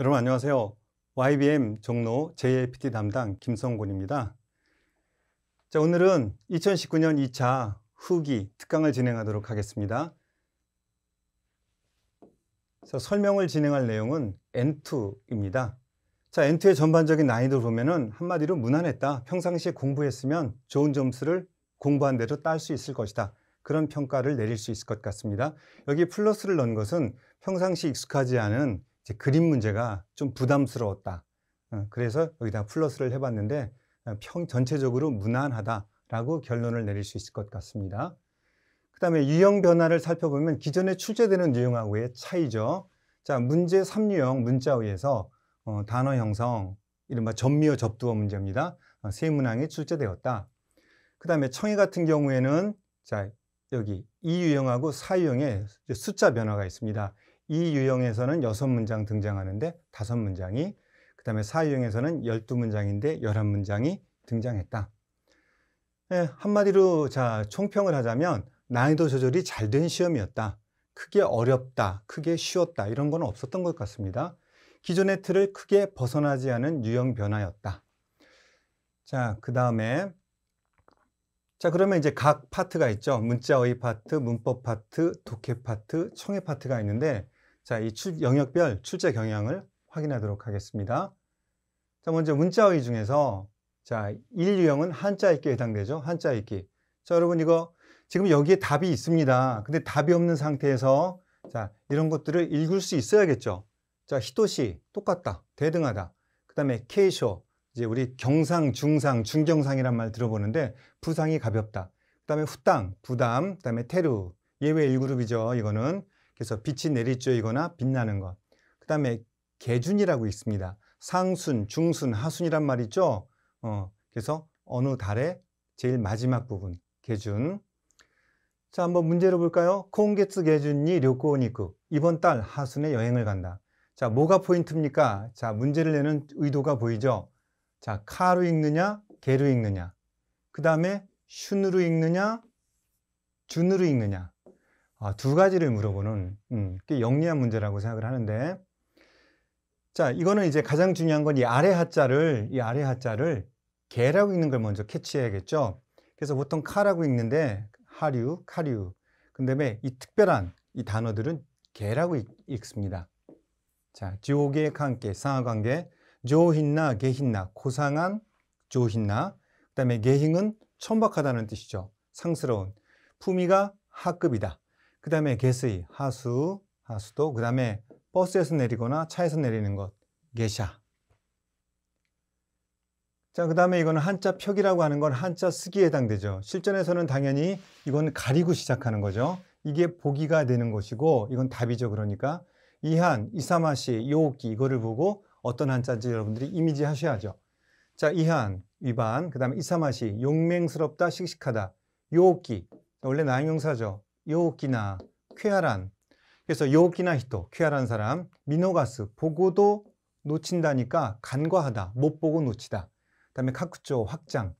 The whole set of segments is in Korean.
여러분 안녕하세요. YBM 종로 JLPT 담당 김성곤입니다. 자, 오늘은 2019년 2차 후기 특강을 진행하도록 하겠습니다. 자, 설명을 진행할 내용은 N2입니다. 자, N2의 전반적인 난이도를 보면은 한마디로 무난했다. 평상시에 공부했으면 좋은 점수를 공부한 대로 딸 수 있을 것이다. 그런 평가를 내릴 수 있을 것 같습니다. 여기 플러스를 넣은 것은 평상시 익숙하지 않은 그림 문제가 좀 부담스러웠다. 그래서 여기다 플러스를 해봤는데 전체적으로 무난하다라고 결론을 내릴 수 있을 것 같습니다. 그 다음에 유형 변화를 살펴보면 기존에 출제되는 유형하고의 차이죠. 자, 문제 3유형 문자위에서 단어 형성, 이른바 전미어 접두어 문제입니다. 세 문항이 출제되었다. 그 다음에 청해 같은 경우에는 자, 여기 이 유형하고 4유형에 숫자 변화가 있습니다. 이 유형에서는 6문장 등장하는데 5문장이, 그 다음에 4유형에서는 12문장인데 11문장이 등장했다. 네, 한마디로 자, 총평을 하자면 난이도 조절이 잘 된 시험이었다. 크게 어렵다, 크게 쉬웠다 이런 건 없었던 것 같습니다. 기존의 틀을 크게 벗어나지 않은 유형 변화였다. 자, 그 다음에 자, 그러면 이제 각 파트가 있죠. 문자어휘 파트, 문법 파트, 독해 파트, 청해 파트가 있는데 자, 이 영역별 출제 경향을 확인하도록 하겠습니다. 자, 먼저 문자어휘 중에서 자, 1유형은 한자 읽기에 해당되죠. 한자 읽기. 자, 여러분 이거 지금 여기에 답이 있습니다. 근데 답이 없는 상태에서 자, 이런 것들을 읽을 수 있어야겠죠. 자, 히토시 똑같다. 대등하다. 그 다음에 케이쇼 이제 우리 경상, 중상, 중경상이란 말 들어보는데 부상이 가볍다. 그 다음에 후땅, 부담, 그 다음에 테루, 예외 1그룹이죠. 이거는 그래서 빛이 내리쬐이거나 빛나는 것. 그 다음에 계준이라고 있습니다. 상순, 중순, 하순이란 말 있죠. 그래서 어느 달의 제일 마지막 부분, 계준. 자, 한번 문제로 볼까요? 콩게츠 계준이 료코니쿠. 이번 달 하순에 여행을 간다. 자, 뭐가 포인트입니까? 자, 문제를 내는 의도가 보이죠? 자, 카로 읽느냐, 게로 읽느냐. 그 다음에 슌으로 읽느냐, 준으로 읽느냐. 두 가지를 물어보는 꽤 영리한 문제라고 생각을 하는데 자, 이거는 이제 가장 중요한 건 이 아래 하자를 개라고 읽는 걸 먼저 캐치해야겠죠. 그래서 보통 카라고 읽는데 하류, 카류. 그 다음에 이 특별한 이 단어들은 개라고 읽습니다. 자, 지오게 관계, 상하관계, 조힌나, 게힌나, 고상한 조힌나. 그 다음에 게hin은 천박하다는 뜻이죠. 상스러운. 품위가 하급이다. 그 다음에 게스이, 하수, 하수도. 그 다음에 버스에서 내리거나 차에서 내리는 것, 게샤. 자, 그 다음에 이거는 한자 펴기라고 하는 건 한자 쓰기에 해당되죠. 실전에서는 당연히 이건 가리고 시작하는 거죠. 이게 보기가 되는 것이고 이건 답이죠. 그러니까 이한, 이사마시, 요오키 이거를 보고 어떤 한자인지 여러분들이 이미지 하셔야죠. 자, 이한, 위반, 그 다음에 이사마시, 용맹스럽다, 씩씩하다. 요오키, 원래 나형용사죠. 요오키나, 쾌활한. 그래서 요오키나 히토, 쾌활한 사람. 미노가스, 보고도 놓친다니까 간과하다, 못 보고 놓치다. 그 다음에 카쿠초, 확장.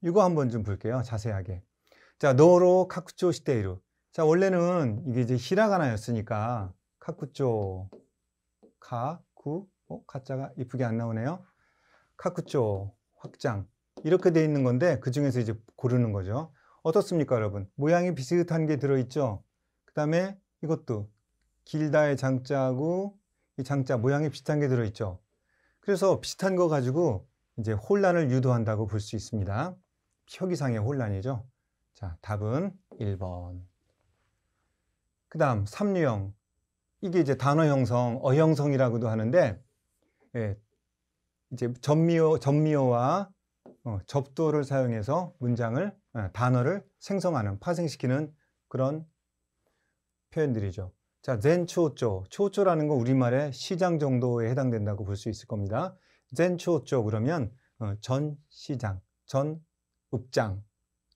이거 한번 좀 볼게요. 자세하게. 자, 노로 카쿠초 시테이루. 자, 원래는 이게 이제 히라가나였으니까 카쿠초, 가자가 이쁘게 안 나오네요. 카쿠초, 확장. 이렇게 돼 있는 건데 그 중에서 이제 고르는 거죠. 어떻습니까, 여러분? 모양이 비슷한 게 들어있죠? 그 다음에 이것도 길다의 장자하고 이 장자 모양이 비슷한 게 들어있죠? 그래서 비슷한 거 가지고 이제 혼란을 유도한다고 볼 수 있습니다. 펴기상의 혼란이죠. 자, 답은 1번. 그 다음 3유형. 이게 이제 단어 형성, 어형성이라고도 하는데 예, 이제 전미어와 접두어를 사용해서 문장을 단어를 생성하는, 파생시키는 그런 표현들이죠. 자, 젠초조. 초조라는 건 우리말의 시장 정도에 해당된다고 볼 수 있을 겁니다. 젠초조 그러면 전 시장, 전 읍장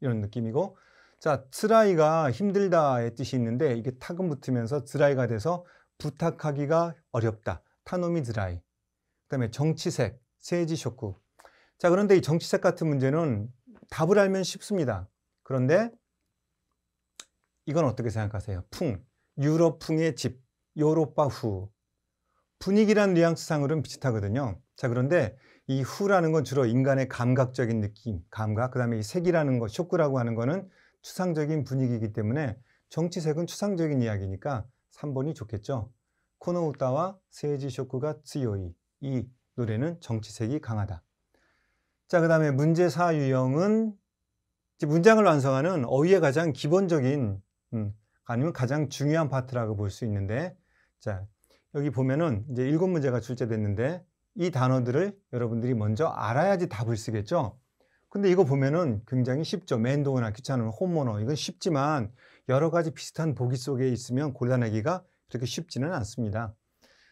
이런 느낌이고 자, 쓰라이가 힘들다의 뜻이 있는데 이게 탁은 붙으면서 드라이가 돼서 부탁하기가 어렵다. 타노미 드라이. 그 다음에 정치색, 세지 쇼쿠. 자, 그런데 이 정치색 같은 문제는 답을 알면 쉽습니다. 그런데 이건 어떻게 생각하세요? 풍, 유럽풍의 집, 요로빠 후. 분위기란 뉘앙스상으로는 비슷하거든요. 자, 그런데 이 후라는 건 주로 인간의 감각적인 느낌, 감각, 그 다음에 이 색이라는 것, 쇼크라고 하는 거는 추상적인 분위기이기 때문에 정치색은 추상적인 이야기니까 3번이 좋겠죠. 코노우타와 세이지 쇼크가 츠요이. 이 노래는 정치색이 강하다. 자, 그 다음에 문제 4 유형은 문장을 완성하는 어휘의 가장 기본적인 아니면 가장 중요한 파트라고 볼 수 있는데, 자, 여기 보면은 이제 7문제가 출제됐는데 이 단어들을 여러분들이 먼저 알아야지 답을 쓰겠죠. 근데 이거 보면은 굉장히 쉽죠. 맨동어나 귀찮은 홈모너, 이건 쉽지만 여러 가지 비슷한 보기 속에 있으면 골라내기가 그렇게 쉽지는 않습니다.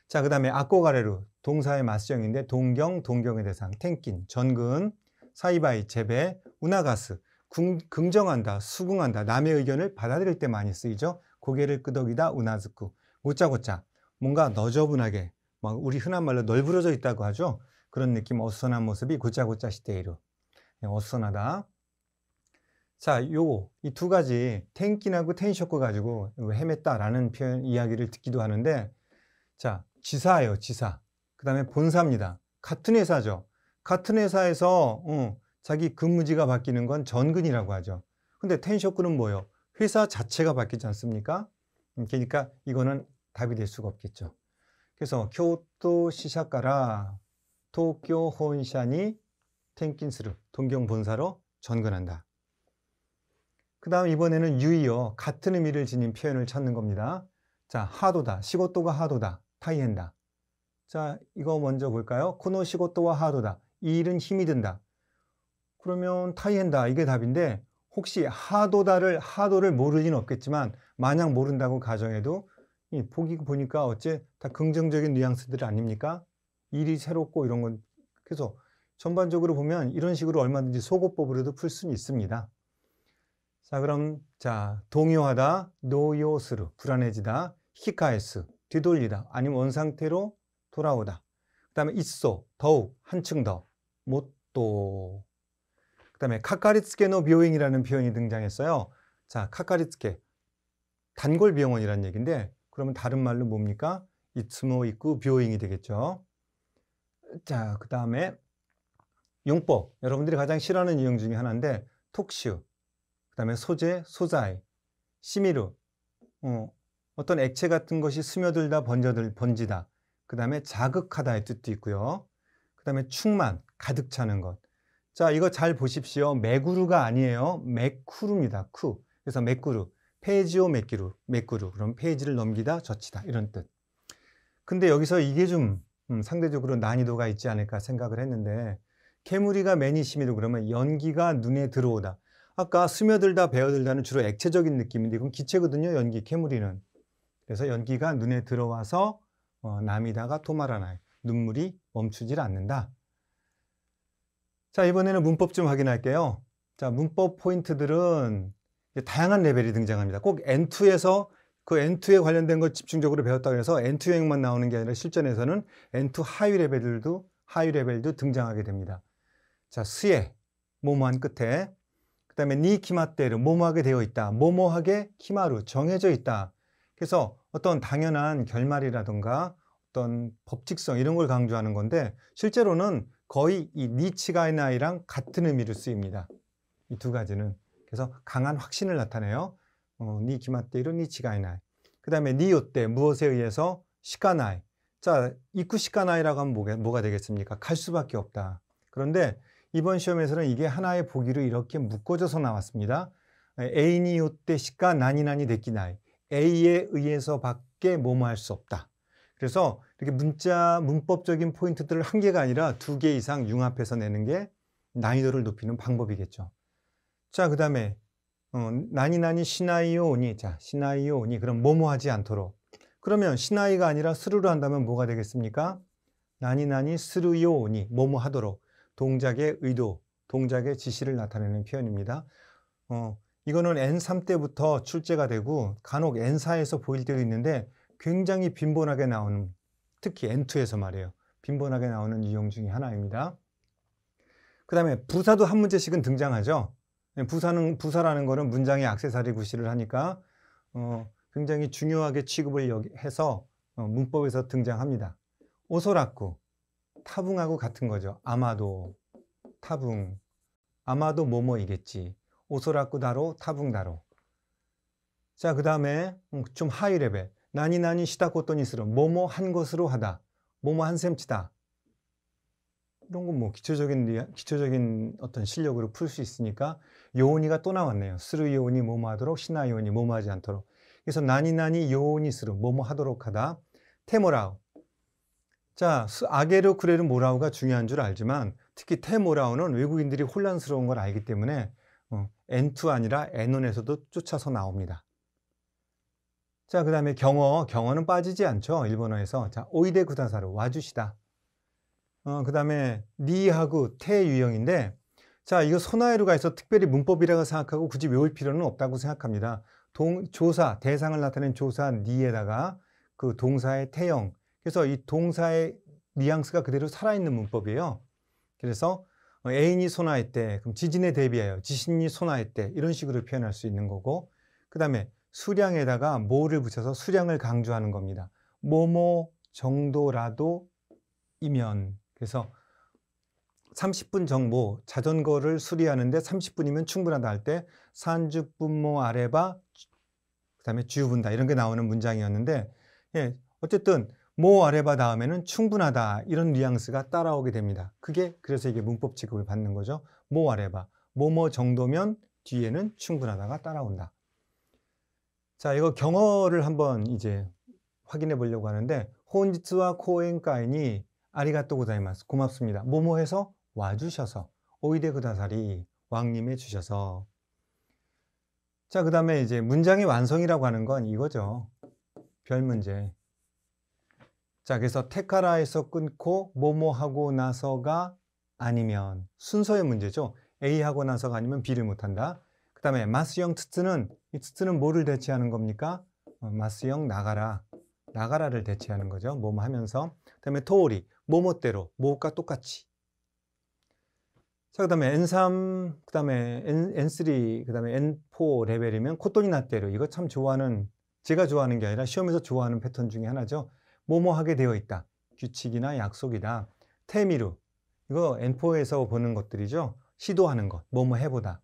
자, 그 다음에 아꼬가레루, 동사의 맞수형인데 동경, 동경의 대상, 텐킨, 전근, 사이바이, 재배, 우나가스, 긍정한다, 수긍한다, 남의 의견을 받아들일 때 많이 쓰이죠. 고개를 끄덕이다, 우나즈쿠, 고짜고짜, 뭔가 너저분하게, 막 우리 흔한 말로 널브러져 있다고 하죠. 그런 느낌, 어수선한 모습이 고짜고짜 시테이루, 어수선하다. 자, 이 두 가지 텐킨하고 텐쇼크 가지고 헤맸다라는 표현 이야기를 듣기도 하는데, 자, 지사예요, 지사. 그 다음에 본사입니다. 같은 회사죠. 같은 회사에서 자기 근무지가 바뀌는 건 전근이라고 하죠. 근데 텐쇼크는 뭐예요? 회사 자체가 바뀌지 않습니까? 그러니까 이거는 답이 될 수가 없겠죠. 그래서 교토 시사카라 도쿄 혼샤니 텐킨스루, 동경 본사로 전근한다. 그 다음 이번에는 유의어, 같은 의미를 지닌 표현을 찾는 겁니다. 자, 하도다, 시고토가 하도다, 타이헨다. 자, 이거 먼저 볼까요? 코노 시고토와 하도다, 이 일은 힘이 든다. 그러면 타이헨다, 이게 답인데 혹시 하도를 모를 리는 없겠지만 만약 모른다고 가정해도 보니까 어째 다 긍정적인 뉘앙스들 아닙니까? 일이 새롭고 이런 건. 그래서 전반적으로 보면 이런 식으로 얼마든지 속어법으로도 풀 수는 있습니다. 자, 그럼 자, 동요하다, 노요스루, 불안해지다, 히카에스, 뒤돌리다, 아니면 원상태로 돌아오다. 그 다음에 있어, 더욱, 한층 더, 못도. 그 다음에 카카리츠케노 묘행이라는 표현이 등장했어요. 자, 카카리츠케, 단골병원이라는 얘기인데, 그러면 다른 말로 뭡니까? 이츠모 있고 묘행이 되겠죠. 자, 그 다음에 용법, 여러분들이 가장 싫어하는 유형 중에 하나인데 톡슈, 그 다음에 소재, 소자이, 시미루, 어떤 액체 같은 것이 스며들다, 번지다. 그 다음에 자극하다의 뜻도 있고요. 그 다음에 충만, 가득 차는 것. 자, 이거 잘 보십시오. 메구루가 아니에요. 메쿠루입니다. 쿠. 그래서 메꾸루, 페이지오 메꾸루. 그럼 페이지를 넘기다, 젖히다, 이런 뜻. 근데 여기서 이게 좀 상대적으로 난이도가 있지 않을까 생각을 했는데, 케무리가 매니시미루 그러면 연기가 눈에 들어오다. 아까 스며들다, 배어들다는 주로 액체적인 느낌인데 이건 기체거든요. 연기, 케무리는. 그래서 연기가 눈에 들어와서 나미다가 토마라나이, 눈물이 멈추질 않는다. 자, 이번에는 문법 좀 확인할게요. 자, 문법 포인트들은 다양한 레벨이 등장합니다. 꼭 N2에서 그 N2에 관련된 걸 집중적으로 배웠다고 해서 N2 유형만 나오는 게 아니라 실전에서는 N2 하위 레벨도 등장하게 됩니다. 자, 스에, 뭐뭐한 끝에. 그 다음에 니 키마테르, 뭐뭐하게 되어 있다. 뭐뭐하게 키마루, 정해져 있다. 그래서 어떤 당연한 결말이라든가 어떤 법칙성 이런 걸 강조하는 건데 실제로는 거의 이 니치가이나이랑 같은 의미로 쓰입니다. 이 두 가지는. 그래서 강한 확신을 나타내요. 니 키마테르, 니치가이나이. 그 다음에 니 요때, 무엇에 의해서 시카나이. 자, 이쿠 시카나이라고 하면 뭐가 되겠습니까? 갈 수밖에 없다. 그런데 이번 시험에서는 이게 하나의 보기로 이렇게 묶어져서 나왔습니다. A니 요때 시카 나니나니 데키나이. A에 의해서 밖에 뭐뭐 할 수 없다. 그래서 이렇게 문법적인 포인트들을 한 개가 아니라 2개 이상 융합해서 내는 게 난이도를 높이는 방법이겠죠. 자, 그 다음에 나니나니 시나이오 오니. 자, 시나이오 오니. 그럼 뭐뭐 하지 않도록. 그러면 시나이가 아니라 스루로 한다면 뭐가 되겠습니까? 나니나니 스루요 오니. 뭐뭐 하도록. 동작의 의도, 동작의 지시를 나타내는 표현입니다. 이거는 N3 때부터 출제가 되고 간혹 N4에서 보일 때도 있는데 굉장히 빈번하게 나오는, 특히 N2에서 말이에요. 빈번하게 나오는 유형 중에 하나입니다. 그 다음에 부사도 한 문제씩은 등장하죠. 부사라는 거는 문장의 액세서리 구실을 하니까 굉장히 중요하게 취급을 해서 문법에서 등장합니다. 오소라쿠, 타붕하고 같은 거죠. 아마도, 타붕. 아마도 뭐뭐이겠지. 오소라쿠다로, 타붕다로. 자, 그 다음에 좀 하이 레벨. 나니나니 시다코토니스로, 뭐뭐 한 것으로 하다. 뭐뭐 한 셈치다. 이런 건 뭐 기초적인 어떤 실력으로 풀 수 있으니까 요오니가 또 나왔네요. 스루 요오니 뭐뭐 하도록, 시나 요오니 뭐뭐 하지 않도록. 그래서 나니나니 요오니 스루, 뭐뭐 하도록 하다. 테모라우. 자, 아게르 쿠레르 모라우가 중요한 줄 알지만 특히 테모라우는 외국인들이 혼란스러운 걸 알기 때문에 N2 아니라 N1에서도 쫓아서 나옵니다. 자, 그 다음에 경어는 빠지지 않죠. 일본어에서. 자, 오이데 구다사루, 와주시다. 그 다음에 니하고 테 유형인데, 자, 이거 소나에루가 있어 특별히 문법이라고 생각하고 굳이 외울 필요는 없다고 생각합니다. 조사, 대상을 나타낸 조사 니에다가 그 동사의 태형. 그래서 이 동사의 뉘앙스가 그대로 살아있는 문법이에요. 그래서 애인이 소나했대. 그럼 지진에 대비하여 지신이 소나했대. 이런 식으로 표현할 수 있는 거고, 그 다음에 수량에다가 뭐를 붙여서 수량을 강조하는 겁니다. 뭐뭐 정도라도 이면. 그래서 30분 정도 자전거를 수리하는데 30분이면 충분하다 할 때 산주분모 아래바 그 다음에 주분다 이런 게 나오는 문장이었는데, 예, 어쨌든 모 아래바 다음에는 충분하다 이런 뉘앙스가 따라오게 됩니다. 그래서 이게 문법 취급을 받는 거죠. 모 아래바 뭐뭐 정도면 뒤에는 충분하다가 따라온다. 자, 이거 경어를 한번 이제 확인해 보려고 하는데, 혼지츠와 코엔카이니 아리가또 고자이마스, 고맙습니다. 뭐뭐해서 와주셔서, 오이데 구다사리, 왕님해 주셔서. 자, 그 다음에 이제 문장의 완성이라고 하는 건 이거죠. 별 문제. 자, 그래서 테카라에서 끊고 뭐뭐하고 나서가 아니면 순서의 문제죠. A 하고 나서가 아니면 B를 못한다. 그 다음에 마스형 트츠는, 이 트츠는 뭐를 대체하는 겁니까? 마스형 나가라, 나가라를 대체하는 거죠. 뭐뭐 하면서. 그 다음에 토오리, 뭐뭐대로, 뭐가 똑같이. 자, 그 다음에 N3, 그 다음에 N3, 그 다음에 N4 레벨이면 코토니 나대로. 이거 참 좋아하는, 제가 좋아하는 게 아니라 시험에서 좋아하는 패턴 중에 하나죠. 뭐뭐 하게 되어 있다. 규칙이나 약속이다. 테미루, 이거 N4에서 보는 것들이죠. 시도하는 것, 뭐뭐 해보다.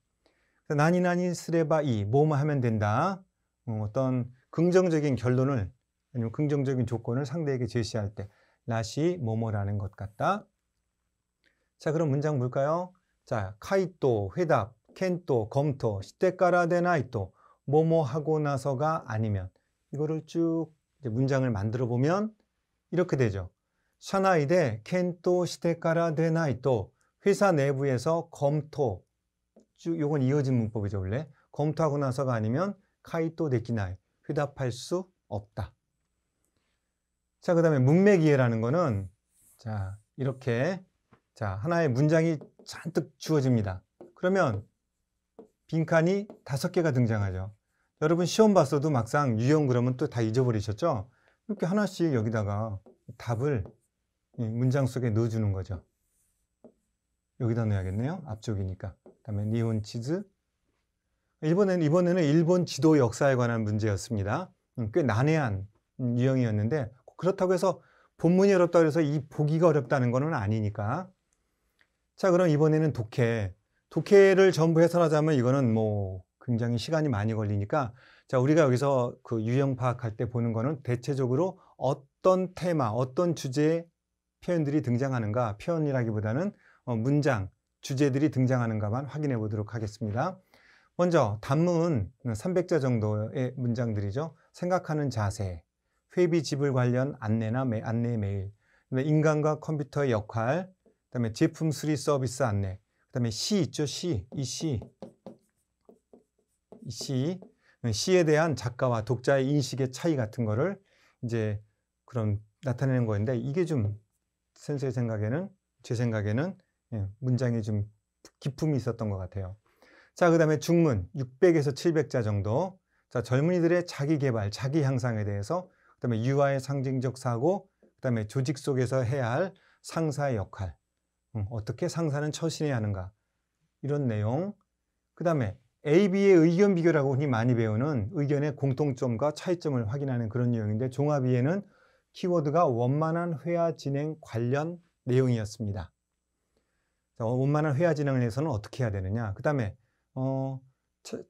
나니나니 스레바 이, 뭐뭐 하면 된다. 어떤 긍정적인 결론을, 아니면 긍정적인 조건을 상대에게 제시할 때 라시 뭐뭐라는 것 같다. 자, 그럼 문장 볼까요? 자, 카이토, 회답, 켄토, 검토, 시테카라 데나이토, 뭐뭐 하고 나서가 아니면. 이거를 쭉 이제 문장을 만들어 보면 이렇게 되죠. 샤나이데 켄토 시테카라 데나이토, 회사 내부에서 검토, 쭉 요건 이어진 문법이죠. 원래 검토하고 나서가 아니면 카이토 데키나이, 회답할 수 없다. 자, 그 다음에 문맥이해라는 거는, 자, 이렇게, 자, 하나의 문장이 잔뜩 주어집니다. 그러면 빈칸이 5개가 등장하죠. 여러분 시험 봤어도 막상 유형 그러면 또 다 잊어버리셨죠? 이렇게 하나씩 여기다가 답을 문장 속에 넣어주는 거죠. 여기다 넣어야겠네요. 앞쪽이니까. 그 다음에 니혼 치즈. 이번에는 일본 지도 역사에 관한 문제였습니다. 꽤 난해한 유형이었는데, 그렇다고 해서 본문이 어렵다고 해서 이 보기가 어렵다는 것은 아니니까. 자, 그럼 이번에는 독해를 전부 해설하자면 이거는 뭐 굉장히 시간이 많이 걸리니까, 자, 우리가 여기서 그 유형 파악할 때 보는 거는 대체적으로 어떤 테마, 어떤 주제의 표현들이 등장하는가, 표현이라기보다는 문장, 주제들이 등장하는가만 확인해 보도록 하겠습니다. 먼저 단문 300자 정도의 문장들이죠. 생각하는 자세, 회비 지불 관련 안내 메일, 인간과 컴퓨터의 역할, 그다음에 제품 수리 서비스 안내, 그다음에 시 있죠. 시에 대한 작가와 독자의 인식의 차이 같은 거를 이제 그런 나타내는 거인데, 이게 좀 선생의 생각에는, 제 생각에는 문장에 좀 기품이 있었던 것 같아요. 자, 그 다음에 중문 600에서 700자 정도. 자, 젊은이들의 자기 개발, 자기 향상에 대해서, 그 다음에 유아의 상징적 사고, 그 다음에 조직 속에서 해야 할 상사의 역할, 어떻게 상사는 처신해야 하는가, 이런 내용. 그 다음에 A, B의 의견 비교라고 흔히 많이 배우는 의견의 공통점과 차이점을 확인하는 그런 내용인데, 종합 이해는 키워드가 원만한 회화 진행 관련 내용이었습니다. 자, 원만한 회화 진행을 위해서는 어떻게 해야 되느냐. 그 다음에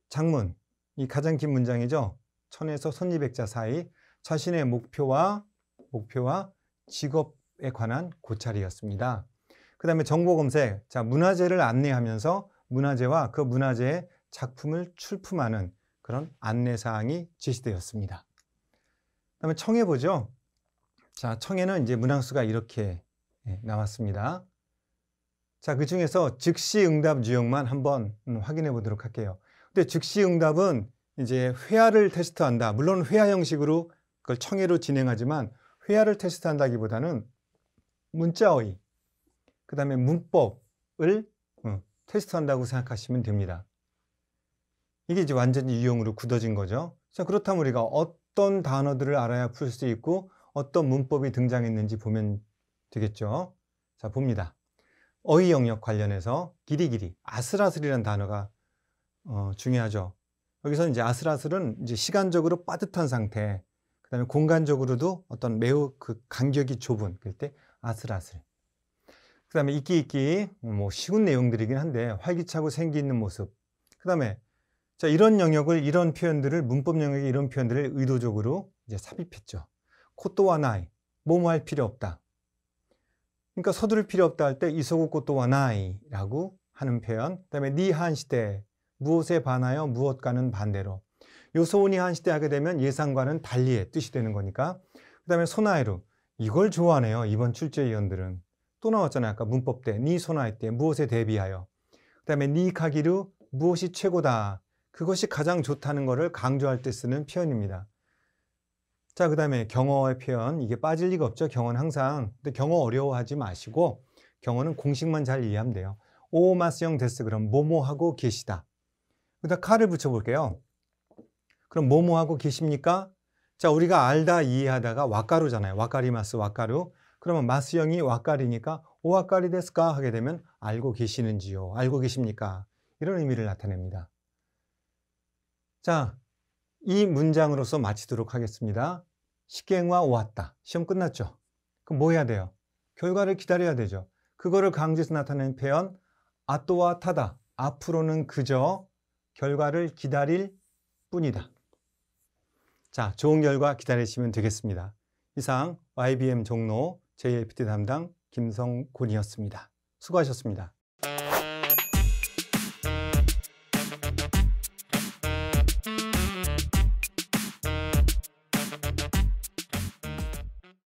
장문, 이 가장 긴 문장이죠. 천에서 손이백자 사이 자신의 목표와 직업에 관한 고찰이었습니다. 그 다음에 정보 검색, 자, 문화재를 안내하면서 문화재와 그 문화재의 작품을 출품하는 그런 안내사항이 제시되었습니다. 그 다음에 청해 보죠. 자, 청해는 이제 문항수가 이렇게 나왔습니다. 자, 그 중에서 즉시 응답 유형만 한번 확인해 보도록 할게요. 근데 즉시 응답은 이제 회화를 테스트한다. 물론 회화 형식으로 그걸 청해로 진행하지만 회화를 테스트한다기보다는 문자어휘, 그 다음에 문법을 테스트한다고 생각하시면 됩니다. 이게 이제 완전히 유형으로 굳어진 거죠. 자, 그렇다면 우리가 어떤 단어들을 알아야 풀 수 있고 어떤 문법이 등장했는지 보면 되겠죠. 자, 봅니다. 어휘 영역 관련해서 길이길이, 아슬아슬이라는 단어가 중요하죠. 여기서 이제 아슬아슬은 이제 시간적으로 빠듯한 상태, 그 다음에 공간적으로도 어떤 매우 그 간격이 좁은 그럴 때 아슬아슬. 그 다음에 있기 뭐 쉬운 내용들이긴 한데 활기차고 생기 있는 모습. 그 다음에 자, 이런 영역을, 이런 표현들을, 문법 영역의 이런 표현들을 의도적으로 이제 삽입했죠. 코토와 나이, 뭐뭐 할 필요 없다. 그러니까 서두를 필요 없다 할 때 이소고 코토와 나이라고 하는 표현. 그 다음에 니한 시대, 무엇에 반하여 무엇과는 반대로. 요소온이 한 시대 하게 되면 예상과는 달리의 뜻이 되는 거니까. 그 다음에 소나이루, 이걸 좋아하네요. 이번 출제위원들은. 또 나왔잖아요. 아까 문법 때, 니 소나이 때, 무엇에 대비하여. 그 다음에 니 카기루, 무엇이 최고다. 그것이 가장 좋다는 것을 강조할 때 쓰는 표현입니다. 자, 그 다음에 경어의 표현. 이게 빠질 리가 없죠. 경어는 항상. 근데 경어 어려워하지 마시고 경어는 공식만 잘 이해하면 돼요. 오마스형 데스, 그럼 뭐뭐하고 계시다. 그다음 카를 붙여볼게요. 그럼 뭐뭐하고 계십니까? 자, 우리가 알다 이해하다가 와까루잖아요. 와까리마스, 와까루. 그러면 마스형이 와까리니까 오와까리 데스까 하게 되면 알고 계시는지요? 알고 계십니까? 이런 의미를 나타냅니다. 자, 이 문장으로서 마치도록 하겠습니다. 시갱와 오왔다. 시험 끝났죠? 그럼 뭐 해야 돼요? 결과를 기다려야 되죠. 그거를 강조해서 나타내는 표현 아또와 타다. 앞으로는 그저 결과를 기다릴 뿐이다. 자, 좋은 결과 기다리시면 되겠습니다. 이상 YBM 종로 JLPT 담당 김성곤이었습니다. 수고하셨습니다.